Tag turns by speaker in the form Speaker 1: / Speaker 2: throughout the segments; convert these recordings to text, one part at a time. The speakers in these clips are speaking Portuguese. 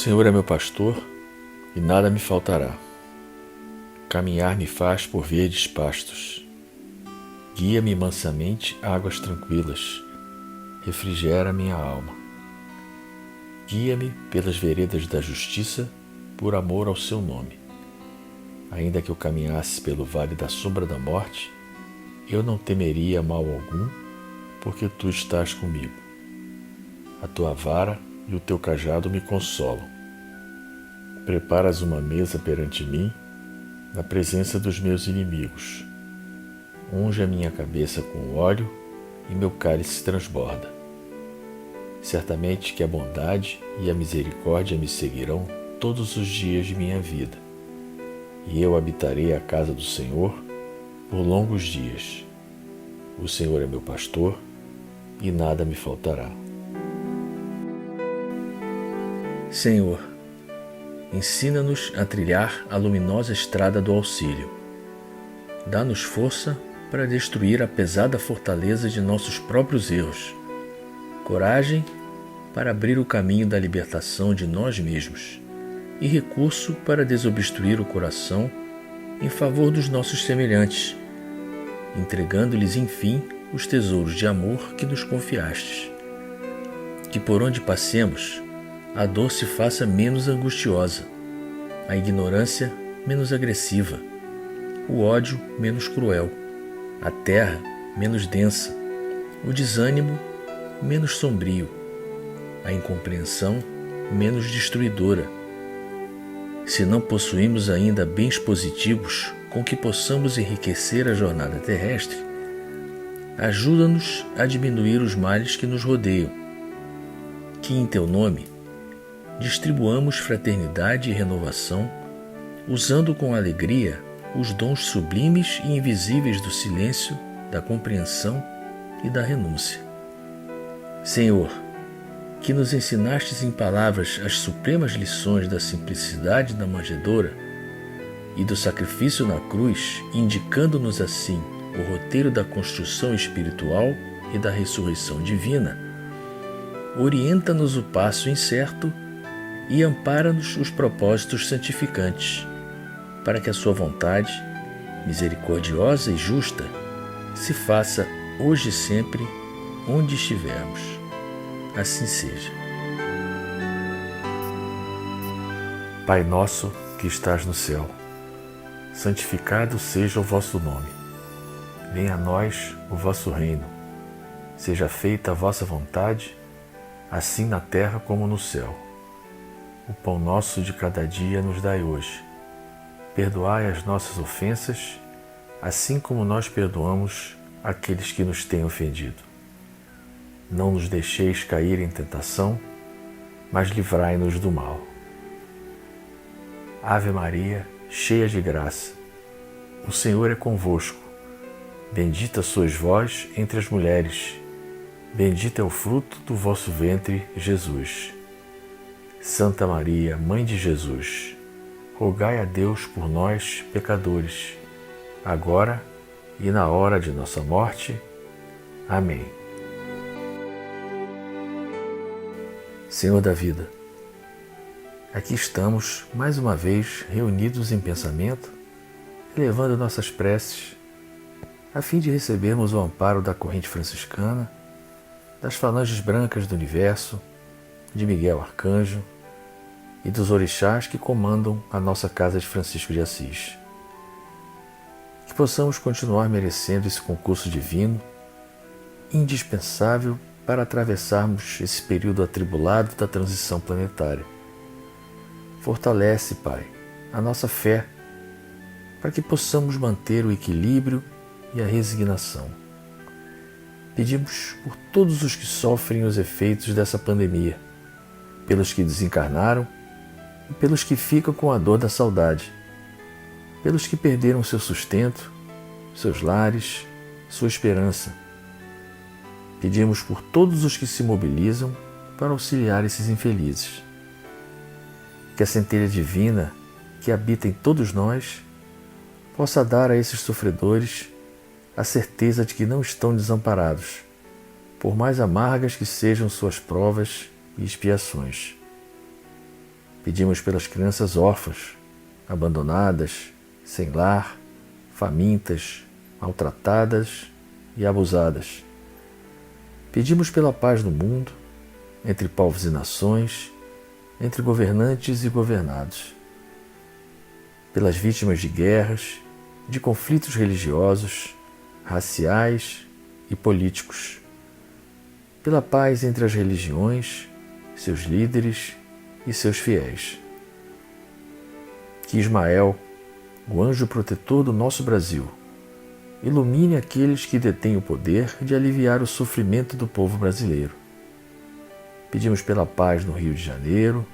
Speaker 1: Senhor é meu pastor e nada me faltará. Caminhar me faz por verdes pastos. Guia-me mansamente a águas tranquilas. Refrigera minha alma. Guia-me pelas veredas da justiça, por amor ao seu nome. Ainda que eu caminhasse pelo vale da sombra da morte, eu não temeria mal algum, porque tu estás comigo. A tua vara e o teu cajado me consolam. Preparas uma mesa perante mim, na presença dos meus inimigos. Unge a minha cabeça com óleo e meu cálice transborda. Certamente que a bondade e a misericórdia me seguirão todos os dias de minha vida, e eu habitarei a casa do Senhor por longos dias. O Senhor é meu pastor e nada me faltará. Senhor, ensina-nos a trilhar a luminosa estrada do auxílio. Dá-nos força para destruir a pesada fortaleza de nossos próprios erros, coragem para abrir o caminho da libertação de nós mesmos e recurso para desobstruir o coração em favor dos nossos semelhantes, entregando-lhes, enfim, os tesouros de amor que nos confiastes. Que por onde passemos, a dor se faça menos angustiosa, a ignorância menos agressiva, o ódio menos cruel, a terra menos densa, o desânimo menos sombrio, a incompreensão menos destruidora. Se não possuímos ainda bens positivos com que possamos enriquecer a jornada terrestre, ajuda-nos a diminuir os males que nos rodeiam. Que em teu nome distribuamos fraternidade e renovação, usando com alegria os dons sublimes e invisíveis do silêncio, da compreensão e da renúncia. Senhor, que nos ensinastes em palavras as supremas lições da simplicidade da manjedoura e do sacrifício na cruz, indicando-nos assim o roteiro da construção espiritual e da ressurreição divina, orienta-nos o passo incerto e ampara-nos os propósitos santificantes, para que a sua vontade, misericordiosa e justa, se faça hoje e sempre onde estivermos. Assim seja. Pai nosso que estás no céu, santificado seja o vosso nome. Venha a nós o vosso reino. Seja feita a vossa vontade, assim na terra como no céu. O pão nosso de cada dia nos dai hoje. Perdoai as nossas ofensas, assim como nós perdoamos aqueles que nos têm ofendido. Não nos deixeis cair em tentação, mas livrai-nos do mal. Ave Maria, cheia de graça, o Senhor é convosco. Bendita sois vós entre as mulheres, bendito é o fruto do vosso ventre, Jesus. Santa Maria, Mãe de Jesus, rogai a Deus por nós, pecadores, agora e na hora de nossa morte. Amém. Senhor da vida, aqui estamos mais uma vez reunidos em pensamento, elevando nossas preces, a fim de recebermos o amparo da corrente franciscana, das falanges brancas do universo, de Miguel Arcanjo e dos orixás que comandam a nossa casa de Francisco de Assis. Que possamos continuar merecendo esse concurso divino, indispensável para atravessarmos esse período atribulado da transição planetária. Fortalece, Pai, a nossa fé, para que possamos manter o equilíbrio e a resignação. Pedimos por todos os que sofrem os efeitos dessa pandemia, pelos que desencarnaram e pelos que ficam com a dor da saudade, pelos que perderam seu sustento, seus lares, sua esperança. Pedimos por todos os que se mobilizam para auxiliar esses infelizes. Que a centelha divina que habita em todos nós possa dar a esses sofredores a certeza de que não estão desamparados, por mais amargas que sejam suas provas e expiações. Pedimos pelas crianças órfãs, abandonadas, sem lar, famintas, maltratadas e abusadas. Pedimos pela paz no mundo, entre povos e nações, entre governantes e governados. Pelas vítimas de guerras, de conflitos religiosos, raciais e políticos. Pela paz entre as religiões, seus líderes e seus fiéis. Que Ismael, o anjo protetor do nosso Brasil, ilumine aqueles que detêm o poder de aliviar o sofrimento do povo brasileiro. Pedimos pela paz no Rio de Janeiro,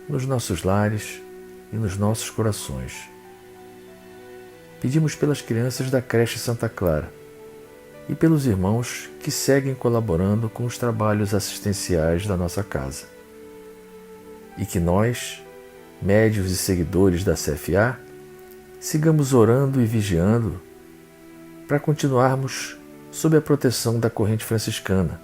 Speaker 1: nos nossos lares e nos nossos corações. Pedimos pelas crianças da creche Santa Clara e pelos irmãos que seguem colaborando com os trabalhos assistenciais da nossa casa. E que nós, médios e seguidores da CFA, sigamos orando e vigiando para continuarmos sob a proteção da corrente franciscana,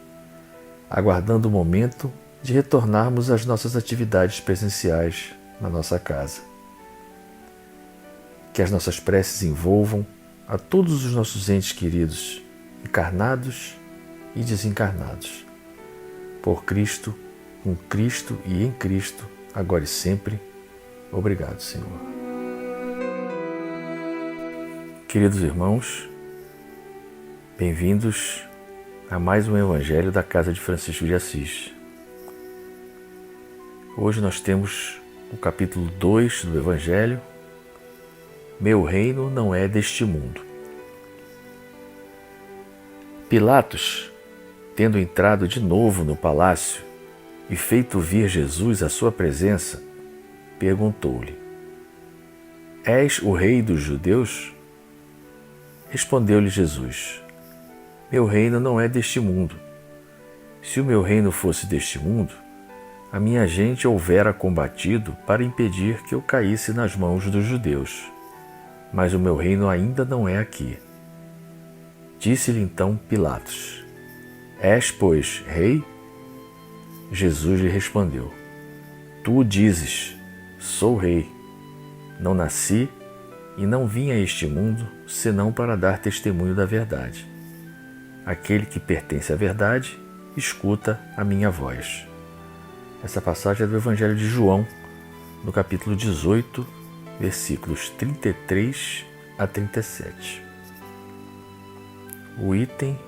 Speaker 1: aguardando o momento de retornarmos às nossas atividades presenciais na nossa casa. Que as nossas preces envolvam a todos os nossos entes queridos, encarnados e desencarnados. Por Cristo, com Cristo e em Cristo, agora e sempre. Obrigado, Senhor. Queridos irmãos, bem-vindos a mais um Evangelho da Casa de Francisco de Assis. Hoje nós temos o capítulo 2 do Evangelho, Meu reino não é deste mundo. Pilatos, tendo entrado de novo no palácio e feito vir Jesus à sua presença, perguntou-lhe: És o rei dos judeus? Respondeu-lhe Jesus: Meu reino não é deste mundo. Se o meu reino fosse deste mundo, a minha gente houvera combatido para impedir que eu caísse nas mãos dos judeus. Mas o meu reino ainda não é aqui. Disse-lhe então Pilatos: És, pois, rei? Jesus lhe respondeu: Tu o dizes, sou rei. Não nasci e não vim a este mundo senão para dar testemunho da verdade. Aquele que pertence à verdade, escuta a minha voz. Essa passagem é do Evangelho de João, no capítulo 18, versículos 33 a 37. O item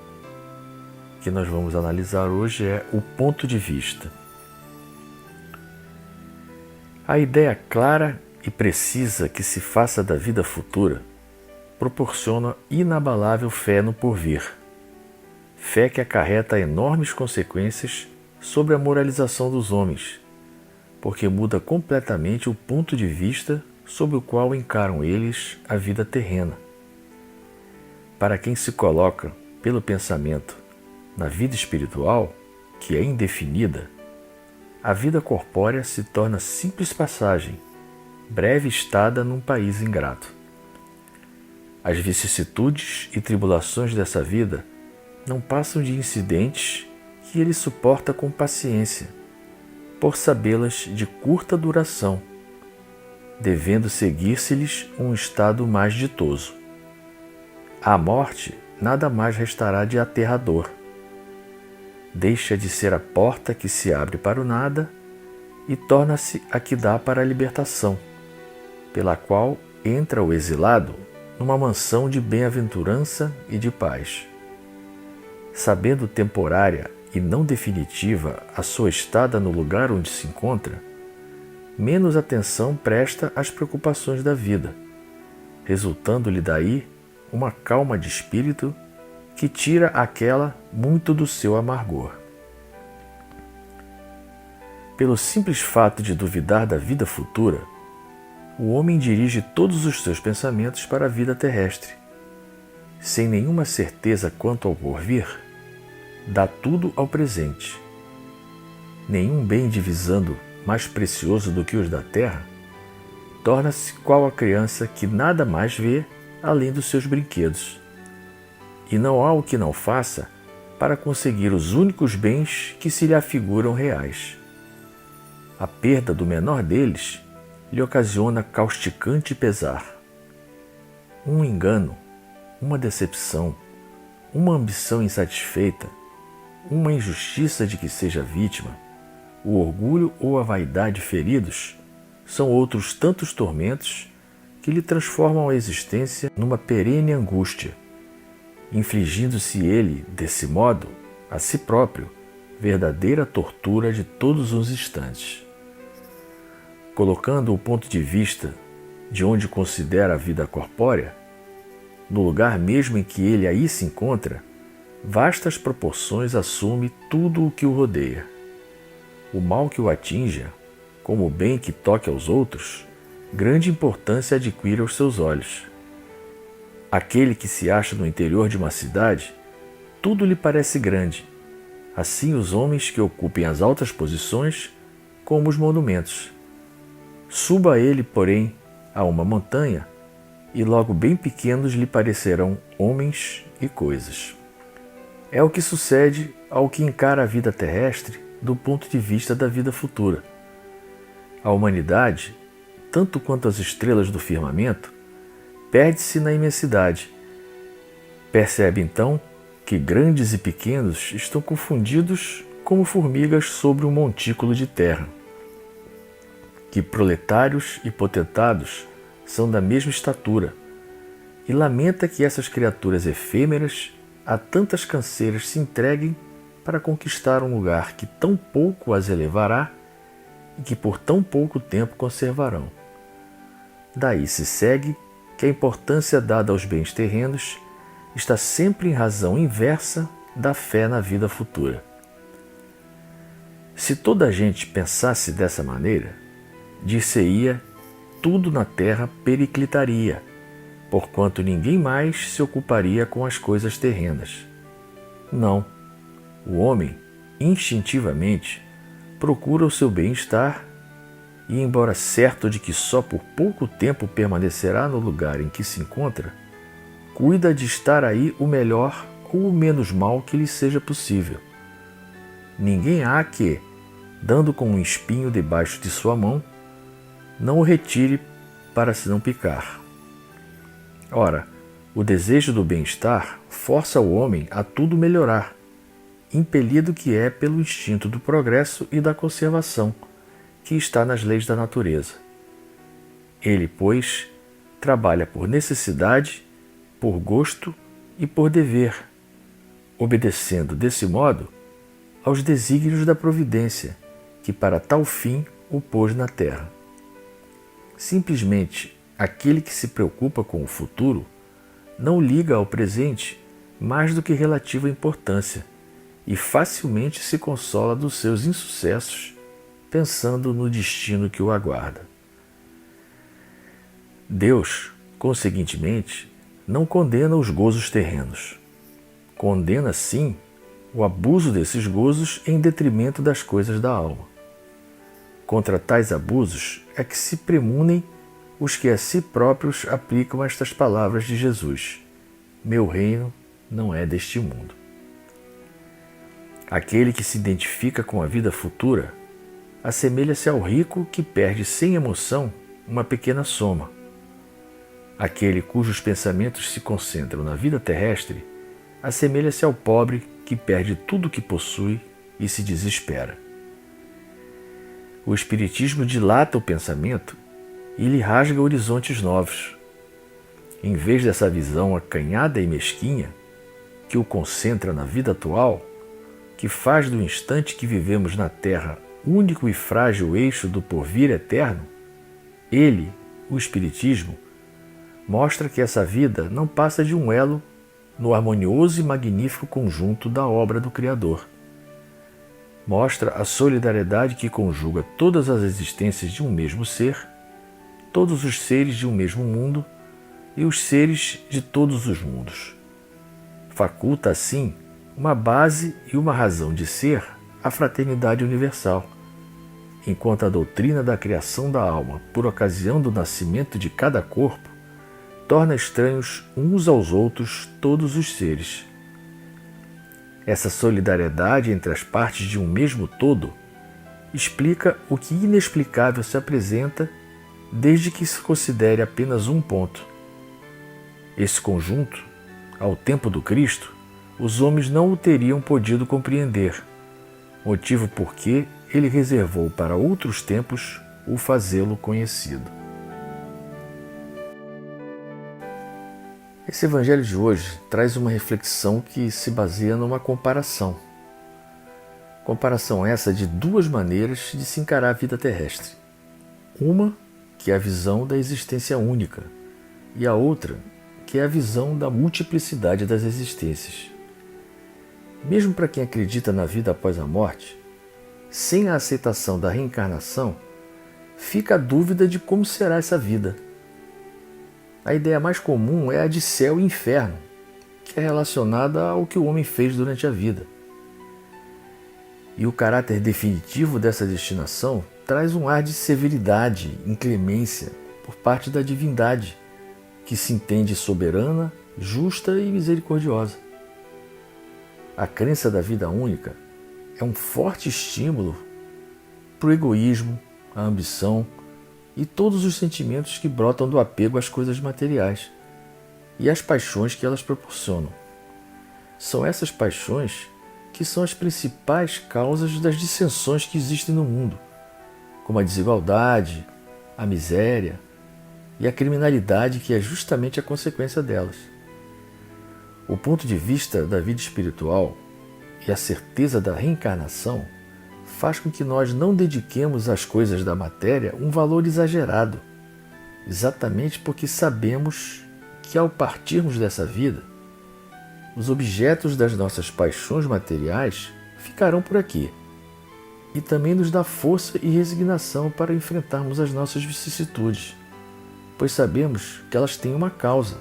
Speaker 1: que nós vamos analisar hoje é o ponto de vista. A ideia clara e precisa que se faça da vida futura proporciona inabalável fé no porvir. Fé que acarreta enormes consequências sobre a moralização dos homens, porque muda completamente o ponto de vista sob o qual encaram eles a vida terrena. Para quem se coloca, pelo pensamento, na vida espiritual, que é indefinida, a vida corpórea se torna simples passagem, breve estada num país ingrato. As vicissitudes e tribulações dessa vida não passam de incidentes que ele suporta com paciência, por sabê-las de curta duração, devendo seguir-se-lhes um estado mais ditoso. À morte, nada mais restará de aterrador. Deixa de ser a porta que se abre para o nada e torna-se a que dá para a libertação, pela qual entra o exilado numa mansão de bem-aventurança e de paz. Sabendo temporária e não definitiva a sua estada no lugar onde se encontra, menos atenção presta às preocupações da vida, resultando-lhe daí uma calma de espírito que tira aquela muito do seu amargor. Pelo simples fato de duvidar da vida futura, o homem dirige todos os seus pensamentos para a vida terrestre. Sem nenhuma certeza quanto ao porvir, dá tudo ao presente. Nenhum bem divisando mais precioso do que os da terra, torna-se qual a criança que nada mais vê além dos seus brinquedos. E não há o que não faça para conseguir os únicos bens que se lhe afiguram reais. A perda do menor deles lhe ocasiona causticante pesar. Um engano, uma decepção, uma ambição insatisfeita, uma injustiça de que seja vítima, o orgulho ou a vaidade feridos são outros tantos tormentos que lhe transformam a existência numa perene angústia, infligindo-se ele, desse modo, a si próprio, verdadeira tortura de todos os instantes. Colocando o ponto de vista de onde considera a vida corpórea, no lugar mesmo em que ele aí se encontra, vastas proporções assume tudo o que o rodeia. O mal que o atinja, como o bem que toque aos outros, grande importância adquire aos seus olhos. Aquele que se acha no interior de uma cidade, tudo lhe parece grande, assim os homens que ocupem as altas posições, como os monumentos. Suba ele, porém, a uma montanha, e logo bem pequenos lhe parecerão homens e coisas. É o que sucede ao que encara a vida terrestre do ponto de vista da vida futura. A humanidade, tanto quanto as estrelas do firmamento, perde-se na imensidade. Percebe então que grandes e pequenos estão confundidos como formigas sobre um montículo de terra, que proletários e potentados são da mesma estatura, e lamenta que essas criaturas efêmeras a tantas canseiras se entreguem para conquistar um lugar que tão pouco as elevará e que por tão pouco tempo conservarão. Daí se segue que a importância dada aos bens terrenos está sempre em razão inversa da fé na vida futura. Se toda a gente pensasse dessa maneira, dir-se-ia tudo na terra periclitaria, porquanto ninguém mais se ocuparia com as coisas terrenas. Não, o homem, instintivamente, procura o seu bem-estar e, embora certo de que só por pouco tempo permanecerá no lugar em que se encontra, cuida de estar aí o melhor ou o menos mal que lhe seja possível. Ninguém há que, dando com um espinho debaixo de sua mão, não o retire para se não picar. Ora, o desejo do bem-estar força o homem a tudo melhorar, impelido que é pelo instinto do progresso e da conservação, que está nas leis da natureza. Ele, pois, trabalha por necessidade, por gosto e por dever, obedecendo, desse modo, aos desígnios da providência, que para tal fim o pôs na terra. Simplesmente, aquele que se preocupa com o futuro não liga ao presente mais do que relativa importância e facilmente se consola dos seus insucessos, pensando no destino que o aguarda. Deus, conseguintemente, não condena os gozos terrenos. Condena, sim, o abuso desses gozos em detrimento das coisas da alma. Contra tais abusos é que se premunem os que a si próprios aplicam estas palavras de Jesus: meu reino não é deste mundo. Aquele que se identifica com a vida futura assemelha-se ao rico que perde sem emoção uma pequena soma. Aquele cujos pensamentos se concentram na vida terrestre assemelha-se ao pobre que perde tudo o que possui e se desespera. O Espiritismo dilata o pensamento e lhe rasga horizontes novos. Em vez dessa visão acanhada e mesquinha, que o concentra na vida atual, que faz do instante que vivemos na Terra único e frágil eixo do porvir eterno, ele, o Espiritismo, mostra que essa vida não passa de um elo no harmonioso e magnífico conjunto da obra do Criador. Mostra a solidariedade que conjuga todas as existências de um mesmo ser, todos os seres de um mesmo mundo e os seres de todos os mundos. Faculta, assim, uma base e uma razão de ser à fraternidade universal, enquanto a doutrina da criação da alma, por ocasião do nascimento de cada corpo, torna estranhos uns aos outros todos os seres. Essa solidariedade entre as partes de um mesmo todo explica o que inexplicável se apresenta desde que se considere apenas um ponto. Esse conjunto, ao tempo do Cristo, os homens não o teriam podido compreender, motivo por que ele reservou para outros tempos o fazê-lo conhecido. Esse evangelho de hoje traz uma reflexão que se baseia numa comparação. Comparação essa de duas maneiras de se encarar a vida terrestre. Uma, que é a visão da existência única, e a outra, que é a visão da multiplicidade das existências. Mesmo para quem acredita na vida após a morte, sem a aceitação da reencarnação, fica a dúvida de como será essa vida. A ideia mais comum é a de céu e inferno, que é relacionada ao que o homem fez durante a vida. E o caráter definitivo dessa destinação traz um ar de severidade, inclemência, por parte da divindade, que se entende soberana, justa e misericordiosa. A crença da vida única é um forte estímulo para o egoísmo, a ambição e todos os sentimentos que brotam do apego às coisas materiais e às paixões que elas proporcionam. São essas paixões que são as principais causas das dissensões que existem no mundo, como a desigualdade, a miséria e a criminalidade, que é justamente a consequência delas. O ponto de vista da vida espiritual e a certeza da reencarnação faz com que nós não dediquemos às coisas da matéria um valor exagerado, exatamente porque sabemos que ao partirmos dessa vida, os objetos das nossas paixões materiais ficarão por aqui, e também nos dá força e resignação para enfrentarmos as nossas vicissitudes, pois sabemos que elas têm uma causa.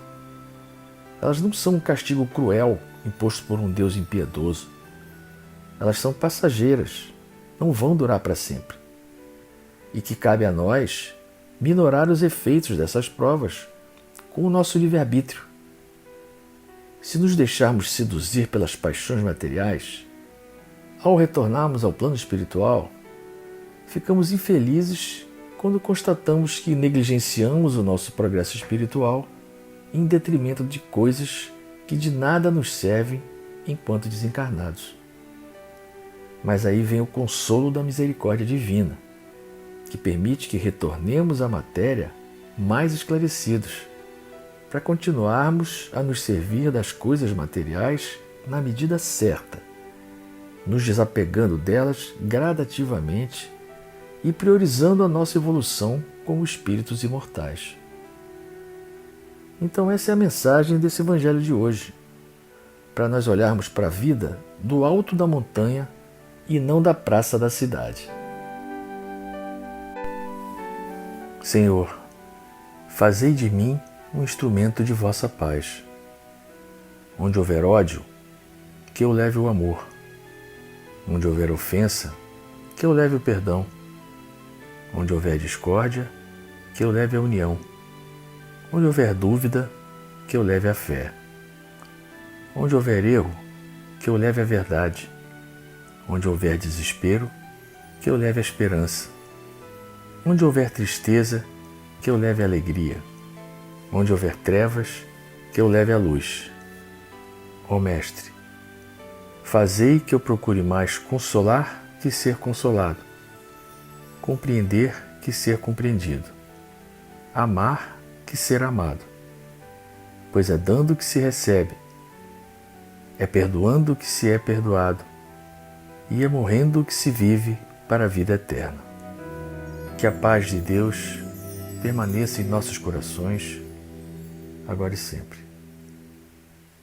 Speaker 1: Elas não são um castigo cruel imposto por um Deus impiedoso. Elas são passageiras, não vão durar para sempre. E que cabe a nós minorar os efeitos dessas provas com o nosso livre-arbítrio. Se nos deixarmos seduzir pelas paixões materiais, ao retornarmos ao plano espiritual, ficamos infelizes quando constatamos que negligenciamos o nosso progresso espiritual em detrimento de coisas que de nada nos servem enquanto desencarnados. Mas aí vem o consolo da misericórdia divina, que permite que retornemos à matéria mais esclarecidos, para continuarmos a nos servir das coisas materiais na medida certa, nos desapegando delas gradativamente e priorizando a nossa evolução como espíritos imortais. Então essa é a mensagem desse evangelho de hoje, para nós olharmos para a vida do alto da montanha e não da praça da cidade. Senhor, fazei de mim um instrumento de vossa paz. Onde houver ódio, que eu leve o amor. Onde houver ofensa, que eu leve o perdão. Onde houver discórdia, que eu leve a união. Onde houver dúvida, que eu leve a fé. Onde houver erro, que eu leve a verdade. Onde houver desespero, que eu leve a esperança. Onde houver tristeza, que eu leve a alegria. Onde houver trevas, que eu leve a luz. Ó Mestre, fazei que eu procure mais consolar que ser consolado, compreender que ser compreendido, amar que ser amado, pois é dando que se recebe, é perdoando que se é perdoado, e é morrendo que se vive para a vida eterna. Que a paz de Deus permaneça em nossos corações, agora e sempre.